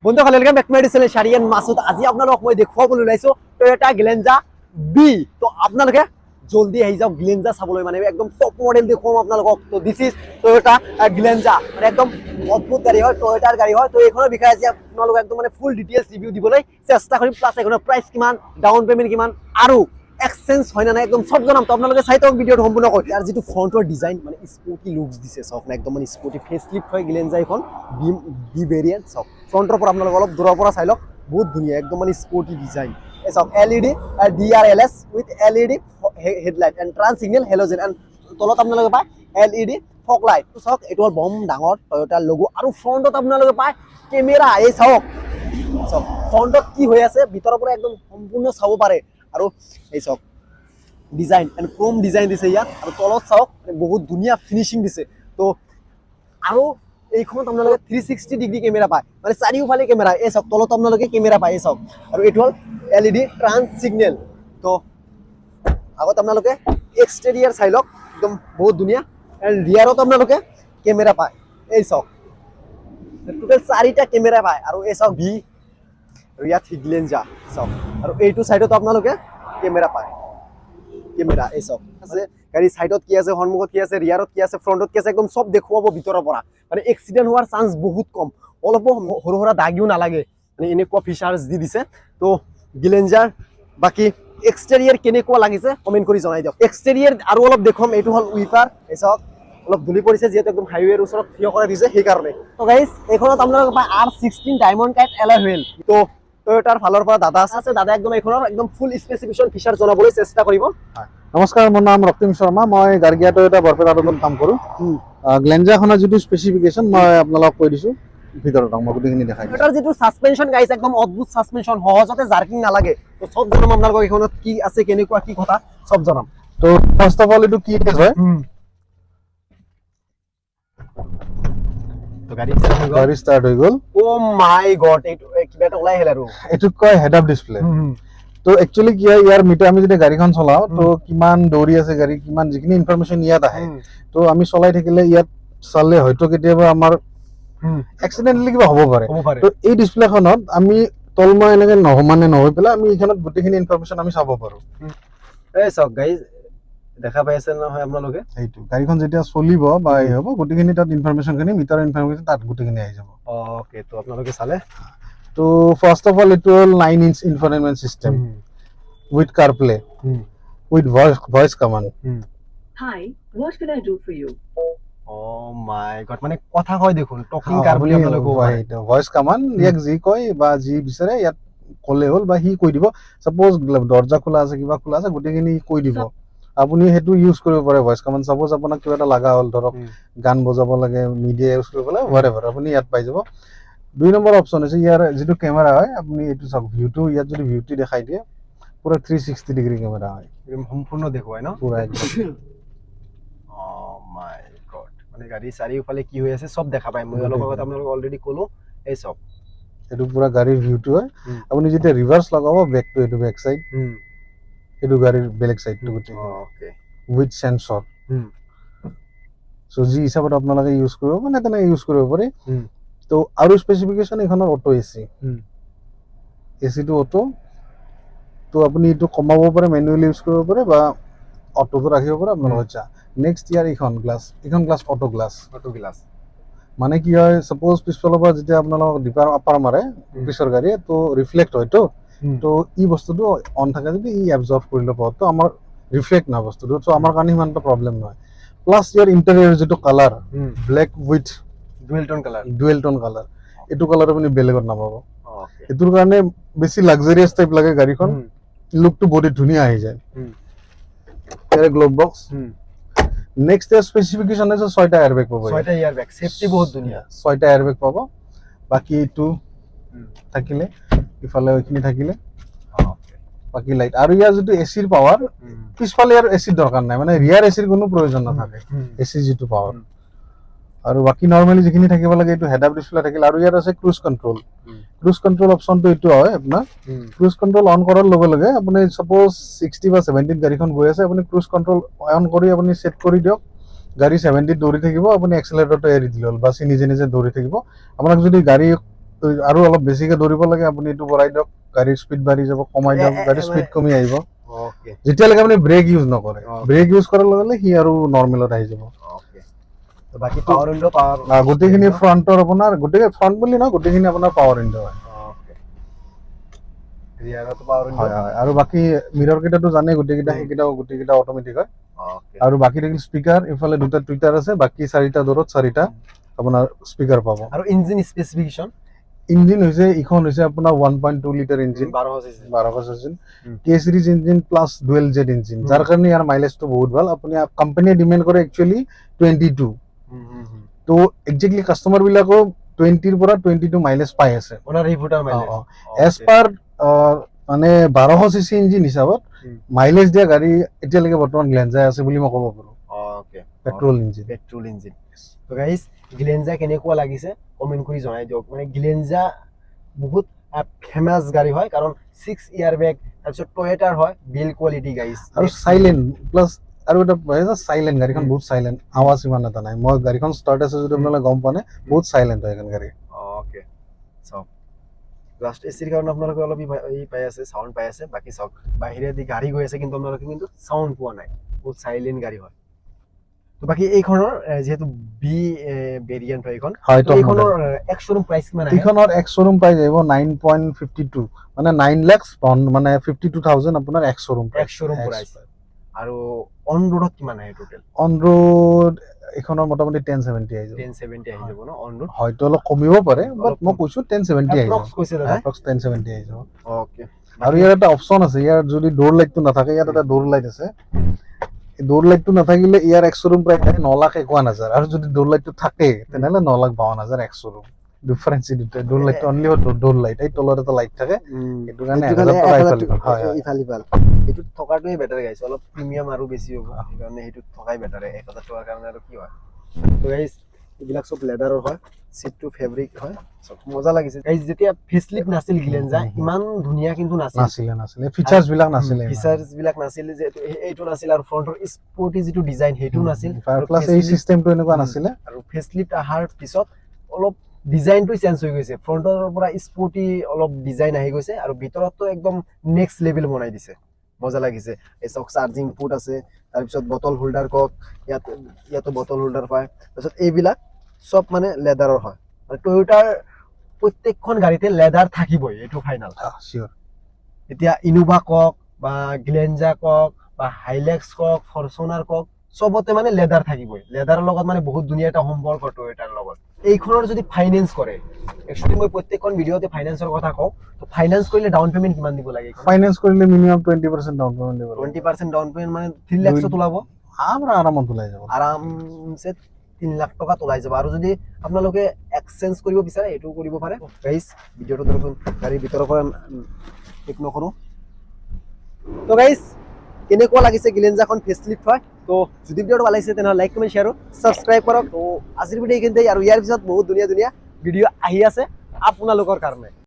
বন্ধুসকল welcome back to my channel ShariaN Masud. আজি আপোনালোকক মই দেখুৱাবলৈ ওলাইছো টয়োটা গ্লেঞ্জা বি। তো আপোনালোকে জলদি আহি যাওক গ্লেঞ্জা চাবলৈ, মানে একদম টপ মডেল দেখুৱাম আপোনালোকক। তো দিস ইজ টয়োটা গ্লেঞ্জা, মানে একদম অদ্ভুত গাড়ী হয়, টয়োটাৰ গাড়ী হয়। তো এইখনৰ বিষয়ে আজি আপোনালোকক একদম মানে ফুল ডিটেইলছ ৰিভিউ দিবলৈ চেষ্টা কৰিম। প্লাস এইখনৰ প্ৰাইস কিমান, ডাউন পেমেন্ট কিমান, আৰু এক্সচেঞ্জ হয় না নাই একদম সব জনাম। তো আপোনালোকে চাই থাকক ভিডিওটো সম্পূৰ্ণ কৰি। ইয়াৰ যিটো ফ্ৰণ্টৰ ডিজাইন মানে স্পোৰ্টি লুকস দিছে, চাওক না একদম মানে স্পোৰ্টি ফেস লিফ্ট হয় গ্লেঞ্জা এখন বি ভেৰিয়েন্ট। চাওক ফ্ৰণ্টৰ পৰা আপোনালোকে অলপ দূৰৰ পৰা চাই লওক, বহুত ধুনীয়া একদম মানে স্পোৰ্টি ডিজাইন। এই চাওক LED DRLS with LED headlight and trans signal halogen, and তলত আপোনালোকে পায় LED ফগ লাইট। চাওক এইটো হ'ল বম ডাঙৰ টয়োটাৰ লোগো, আৰু ফ্ৰণ্টত আপোনালোকে পায় কেমেৰা। এই চাওক চাওক ফ্ৰণ্টত কি হৈ আছে, ভিতৰৰ পৰা একদম সম্পূৰ্ণ চাব পাৰে। আৰু এই চাওক ডিজাইন এণ্ড ক্ৰোম ডিজাইন দিছে ইয়াত, আৰু তলত চাওক বহুত ধুনীয়া ফিনিচিং দিছে। তো আৰু এইখনত আপোনালোকে 360 ডিগ্ৰী কেমেৰা পায়, মানে চাৰিওফালে কেমেৰা। এই চাওক তলত আপোনালোকে কেমেৰা পায়, এই চাওক। আৰু এইটো হ'ল LED ট্ৰান্স সিগনেল। তো আগত আপোনালোকে এক্সটেৰিয়াৰ চাই লওক, একদম বহুত ধুনীয়া। এণ্ড ৰিয়াৰত আপোনালোকে কেমেৰা পায়, এই চাওক টোটেল 4টা কেমেৰা পায়। আৰু এই চাওক ভি, আৰু ইয়াত গ্লেঞ্জা চাওক। আৰু এইটো সাইডত আপোনালোকে কেমেৰা পায়, কেমেৰা এই চাওক আছে। গাড়ী সাইডত কি আছে, সন্মুখত কি আছে, ৰিয়াৰত কি আছে, ফ্ৰণ্টত কি আছে, একদম সব দেখুৱাব ভিতৰৰ পৰা। মানে এক্সিডেণ্ট হোৱাৰ চান্স বহুত কম, অলপো সৰু সুৰা দাগিও নালাগে, মানে এনেকুৱা ফিচাৰ্ছ দি দিছে। তো গ্লেঞ্জাৰ বাকি এক্সটেৰিয়াৰ কেনেকুৱা লাগিছে কমেণ্ট কৰি জনাই দিয়ক। এক্সটেৰিয়াৰ আৰু অলপ দেখুৱাম। এইটো হ'ল উইপাৰ, এই চাওক অলপ ধূলি পৰিছে যিহেতু একদম হাইৱেৰ ওচৰত থিয় কৰাই দিছে সেইকাৰণে। তো গাইজ এইখনত আপোনালোকে পায় R16 diamond cut alloy wheel. তো টয়োটাৰ ফালৰ পৰা দাদা আছে, দাদা একদম এইখনৰ একদম ফুল স্পেচিফিকেশ্যন ফিচাৰ জনাবলৈ চেষ্টা কৰিব। নমস্কাৰ, মোৰ নাম ৰক্তিম শৰ্মা, মই গাৰ্গিয়া টয়োটা বৰপেটাত কাম কৰোঁ। গ্লেঞ্জাখনৰ যিটো স্পেচিফিকেশ্যন মই আপোনালোকক কৈ দিছোঁ, ভিতৰত মই গোটেইখিনি দেখাই দিছোঁ। টয়োটাৰ যিটো সাসপেনশন গাইজ একদম অদ্ভুত সাসপেনশন, সহজতে জাৰ্কিং নালাগে। তো সব জনাম আপোনালোকক, এইখনত কি আছে, কেনেকুৱা কি কথা সব জনাম। তো ফাৰ্ষ্ট অফ অল এইটো কি হয়, তো গাড়ী ষ্টাৰ্ট হৈ গ'ল। ও মাই গড, এইটো কিবা এটা ওলাই আহিল। আৰু এইটোক কয় হেড আপ ডিসপ্লে। তো একচুয়ালি কি হয়, ইয়াৰ মিটাৰ আমি যেতিয়া গাড়ীখন চলাওঁ, তো কিমান দৌৰি আছে গাড়ী, কিমান যিখিনি ইনফৰমেশ্যন ইয়াত আহে, তো আমি চলাই থাকিলে ইয়াত চালে হয়তো কেতিয়াবা আমাৰ এক্সিডেণ্টেলি কিবা হ'ব পাৰে। তো এই ডিসপ্লেখনত আমি তলমুৱা এনেকৈ নহমানে নহৈ পেলাই আমি এইখনত গোটেইখিনি ইনফৰমেশ্যন আমি চাব পাৰোঁ। এই চাওক গাইজ দেখা পাই আছে নহয় আপোনালোকে, এইটো গাড়ীখন যেতিয়া চলিব বা এই হ'ব, গোটেইখিনি তাত ইনফৰমেশ্যনখিনি, মিটাৰৰ ইনফৰমেশ্যন তাত গোটেইখিনি আহি যাব। ওকে, তো আপোনালোকে চালে। তো ফাৰ্ষ্ট অফ অল এইটো হ'ল 9 inch infotainment system with CarPlay, with voice command. Hi, what can I do for you? Oh my god, মানে কথা কয় দেখোন, টকিং কার বুলি আপোনালোকে কয়। এইটো ভইচ কমাণ্ড, ইয়াক যি কয় বা যি বিচাৰে ইয়াত ক'লে হ'ল, বা সি কৈ দিব। সাপোজ দৰ্জা খোলা আছে, কিবা খোলা আছে, গোটেইখিনি কৈ দিব। আপুনি সেইটো ইউজ কৰিব পাৰে ভইচ কমাণ্ড। সাপোজ আপোনাক কিবা এটা লগা হ'ল, ধৰক গান বজাব লাগে, মিডিয়া ইউজ কৰিব লাগে, হোৱাটএভাৰ, আপুনি ইয়াত পাই যাব। 2 নম্বৰ অপশ্যন হৈছে ইয়াৰ যিটো কেমেৰা হয়, আপুনি এইটো চাওক ভিউটো, ইয়াত যদি ভিউটো দেখাই দিয়ে, পুৰা 360 ডিগ্ৰী কেমেৰা হয়, সম্পূৰ্ণ দেখুৱাই ন পুৰা একদম। মাই গড, মানে গাড়ী চাৰিওফালে কি হৈ আছে সব দেখা পায়। মই অলপ আগত আপোনালোকক অলৰেডি ক'লো, এই চব এইটো পুৰা গাড়ীৰ ভিউটো হয়। আপুনি যেতিয়া ৰিভাৰ্ছ লগাব, বেকটো এইটো বেক চাইড, এইটো গাড়ীৰ বেলেগ চাইডটো গোটেই উইথ সেন্সৰ। চ' যি হিচাপত আপোনালোকে ইউজ কৰিব, মানে তেনেকৈ ইউজ কৰিব পাৰি। তো আৰু স্পেচিফিকেশ্যন এইখনৰ অটো এচিটো অটো। তো আপুনি এইটো কমাব পাৰে, মেনুৱেলি ইউজ কৰিব পাৰে, বা অটোটো ৰাখিব পাৰে আপোনাৰ ইচ্ছা। নেক্সট ইয়াৰ এইখন গ্লাছ অটো গ্লাছ। মানে কি হয়, সাপোজ পিছফালৰ পৰা যেতিয়া আপোনালোকক ডিপাৰ আপাৰ মাৰে পিছৰ গাড়ীয়ে, তো ৰিফ্লেক্ট হয়তো, তো ই বস্তুটো অন থাকে যদি ই এবজৰ্ভ কৰি ল'ব, তো আমাৰ ৰিফ্লেক্ট নহয় বস্তুটো। চ' আমাৰ কাৰণে ইমান এটা প্ৰব্লেম নহয়। প্লাছ ইয়াৰ ইণ্টেৰিয়ৰ যিটো কালাৰ, ব্লেক উইথ ডুৱেল টোন কালাৰ, এইটো কালাৰ আপুনি বেলেগত নাপাব। এইটোৰ কাৰণে বেছি লাক্সাৰিয়াছ টাইপ লাগে গাড়ীখন, লুকটো বহুত ধুনীয়া আহি যায়। ইয়াৰ গ্লোভ বক্স। নেক্সট ইয়াৰ স্পেচিফিকেশ্যন আছে 6টা এয়াৰবেগ পাব। 6টা এয়াৰবেগ, সেফটি বহুত ধুনীয়া। 6টা এয়াৰবেগ পাব। বাকি এইটো থাকিলে, ইফালে এইখিনি থাকিলে, বাকি লাইট। আৰু ইয়াৰ যিটো এচিৰ পাৱাৰ, পিছফালে ইয়াৰ এচিৰ দৰকাৰ নাই, মানে ৰিয়াৰ এচিৰ কোনো প্ৰয়োজন নাথাকে, এচিৰ যিটো পাৱাৰ। আৰু বাকি নৰ্মেলি যিখিনি থাকিব লাগে, এইটো হেড আপ ডিসপ্লে থাকিল। আৰু ইয়াত আছে ক্ৰুজ কন্ট্ৰোল। ক্ৰুজ কন্ট্ৰোল অপশ্যনটো এইটো হয় আপোনাৰ, ক্ৰুজ কন্ট্ৰোল অন কৰাৰ লগে লগে আপুনি সাপোজ 60 বা 70 গাড়ীখন গৈ আছে, আপুনি ক্ৰুজ কন্ট্ৰোল অন কৰি আপুনি সেট কৰি দিয়ক, গাড়ী 70 দৌৰি থাকিব, আপুনি এক্সেলাৰেটৰটো এৰি দিলে হ'ল, বাছি নিজে নিজে দৌৰি থাকিব। আপোনাক যদি গাড়ী তো আৰু অলপ বেছিকে দৌৰিব লাগে আপুনি এইটো বঢ়াই দিয়ক, গাড়ীৰ স্পীড বাঢ়ি যাব, কমাই দিয়ক, গাড়ীৰ স্পীড কমি আহিব। ওকে যেতিয়ালৈকে আপুনি ব্ৰেক ইউজ নকৰে, Okay. ব্ৰেক ইউজ কৰাৰ লগে লগে সি আৰু নৰ্মেলত আহি যাব। ওকে তো বাকি পাওয়াৰ উইন্ডো পাওয়াৰ গোটেইখিনি ফ্ৰণ্টৰ আপোনাৰ গোটেই ফ্ৰণ্ট বুলি নহয়, গোটেইখিনি আপোনাৰ পাৱাৰ উইণ্ডো হয়। ওকে ৰিয়াৰতো পাওয়াৰ উইন্ডো হয় হয়, আৰু বাকী মিৰৰ কেইটাতো জানে গোটেইকেইটা, সেইকেইটাও গোটেইকেইটা অট'মেটিক হয়। ওকে আৰু বাকী থাকিল স্পীকাৰ, ইফালে দুটা টুইটাৰ আছে, বাকী 4টা দূৰত 4টা আপোনাৰ স্পীকাৰ পাব। আৰ ইঞ্জিন স্পেসিফিকেশন ইঞ্জিন হৈছে ইখন হৈছে আপোনাৰ 1.2 litre engine, 1200 CC K series engine plus dual jet engine, যাৰ কাৰণে ইয়াৰ মাইলেজটো বহুত ভাল। আপুনি কোম্পানীয়ে ডিমান্ড কৰে একচুয়ালি 22, তো একজেক্টলি কাস্টমাৰ বিলাকো 20 ৰ পৰা 22 মাইলেজ পাই আছে owner reporter mileage as per মানে 1200 সিসি ইঞ্জিন হিচাপত মাইলেজ দিয়া গাড়ী এতিয়ালৈকে বৰ্তমান গ্লেঞ্জা আছে বুলি মই ক'ব পাৰো। Okay petrol engine. তো গাইস গ্লেঞ্জা কেনেকুৱা লাগিছে কমেন্ট কৰি জনাই দিয়ক। মানে গ্লেঞ্জা বহুত ফেমাস গাড়ী হয়, কাৰণ 6 ইয়াৰ বেগ, তাৰপিছত টয়োটাৰ হয়, বিল কোৱালিটি গাইস, আৰু সাইলেন্ট প্লাস আৰু এটা সাইলেন্ট, গাড়ীখন বহুত সাইলেন্ট, আৱাজ ইমান এটা নাই। মই গাড়ীখন ষ্টাৰ্ট আছে যদি আপোনালোকে গম পোৱা নাই, বহুত সাইলেন্ট হয় এখন গাড়ী। ওকে সব লাস্ট এসিৰ কাৰণে আপোনালোকে অলপ এই পাই আছে, সাউন্ড পাই আছে, বাকি সব বাহিৰে দি গাড়ী গৈ আছে কিন্তু আপোনালোকে কিন্তু সাউন্ড পোৱা নাই, বহুত সাইলেন্ট গাড়ী হয়। তো বাকি এইখনৰ যেহেতু বি ভেৰিয়েন্ট হয় এইখন, তো এইখনৰ এক শোৰুম প্ৰাইস কিমান আছে? এইখনৰ এক শোৰুম প্ৰাইস আহিব 9.52, মানে 9 লাখ মানে 52,000 আপোনাৰ এক শোৰুম প্ৰাইস। আৰু অন ৰোডত কিমান আহে টোটাল? অন ৰোড এইখনৰ মোটামুটি 1070 আহি যাব। 1070 আহি যাব ন অন ৰোড? হয়তো অলপ কমিব পাৰে, বাট মই কৈছো 1070 আহি যাব। এপ্ৰক্স কৈছে দাদা? এপ্ৰক্স 1070 আহি যাব। ওকে আৰু ইয়াৰ এটা অপচন আছে, ইয়াৰ যদি ডোৰ লাইটটো নাথাকে, ইয়াত এটা ডোৰ লাইট আছে, এই ডোৰ লাইটটো নাথাকিলে ইয়াৰ এক শোৰুম প্ৰাইস 9,51,000, আৰু যদি ডোৰ লাইটটো থাকে তেনেহলে 9,52,000 এক শোৰুম। ডিফাৰেন্স দুটা, ডোৰ লাইট অনলি ডোৰ লাইট, এই তলত এটা লাইট থাকে, এটো কাৰণে 1000 টকা ইফাল এটো থকাটোই বেটাৰ গাইছ, অলপ প্ৰিমিয়াম আৰু বেছি হ'ব, সেইকাৰণে হেতু থকাই বেটাৰ। 1000 টকাৰ কাৰণে আৰু কি হয়। তো গাইস এইবিলাক সব লেদাৰৰ হয়, সিটটো ফেব্ৰিক হয়, সব মজা লাগিছে গাইস। যেতিয়া ফেসলিফ্ট নাছিল গ্লেঞ্জা ইমান ধুনিয়া কিন্তু নাছিল, ফিচাৰ্স বিলাক নাছিল, যে এইটো নাছিল, আৰু ফ্ৰন্টৰ স্পৰ্টি যিটো ডিজাইন হেতু নাছিল, প্লাস এই সিস্টেমটো এনেকুৱা নাছিল। আৰু ফেসলিফ্ট আহাৰ পিছত অলপ ডিজাইনটো চেঞ্জ হৈ গৈছে, ফ্ৰন্টৰ পৰা স্পৰ্টি অলপ ডিজাইন আহি গৈছে, আৰু ভিতৰতো একদম নেক্সট লেভেল বনাই দিছে, মজা লাগিছে। এই চক চাৰ্জিং পোৰ্ট আছে, তাৰপিছত বটল হোল্ডাৰ কক, ইয়াতো বটল হোল্ডাৰ পায়, তাৰপিছত এইবিলাক সব মানে লেদাৰৰ হয়। আৰু টয়োটাৰ প্ৰত্যেকখন গাড়ীতে লেদাৰ থাকিবই, এইটো ফাইনাল শিওৰ। এতিয়া ইনোভা কক বা গ্লেঞ্জা কক বা হাইলেক্স কক, ফৰচুনাৰ কক, সবতে মানে লেদাৰ থাকিবই। লেদাৰৰ লগত মানে বহুত ধুনীয়া এটা সম্পৰ্ক টয়োটাৰ লগত। এইখনৰ যদি ফাইনেন্স কৰে, একচুয়ালি মই প্ৰত্যেকখন ভিডিওতে ফাইনেন্সৰ কথা কওঁ, তো ফাইনেন্স কৰিলে ডাউন পেমেন্ট কিমান দিব লাগে? ফাইনেন্স কৰিলে মিনিমাম 20% ডাউন পেমেন্ট দিব লাগে। 20% ডাউন পেমেন্ট মানে 3 লাখ তোলাব, আমরা আরামত ওলাই যাব, আৰামছে 3 লাখ টকা তোলাই যাব। আৰু যদি আপোনালোকে এক্সচেঞ্জ কৰিব বিচাৰে এটো কৰিব পাৰে। গাইস ভিডিওটো দেখুন, গাড়ীৰ ভিতৰৰ পৰা এক নকৰো। তো গাইস কেনেকুৱা লাগিছে গ্লেঞ্জাখন ফেসলিফ্ট হয়? তো যদি ভিডিওটো ভাল লাগিছে তেনে লাইক কমেন্ট শেয়াৰ সাবস্ক্ৰাইব কৰক। তো আজিৰ ভিডিও এইখিনিতে, আৰু ইয়াৰ পিছত বহুত ধুনীয়া ধুনীয়া ভিডিও আহি আছে আপোনালোকৰ কাৰণে।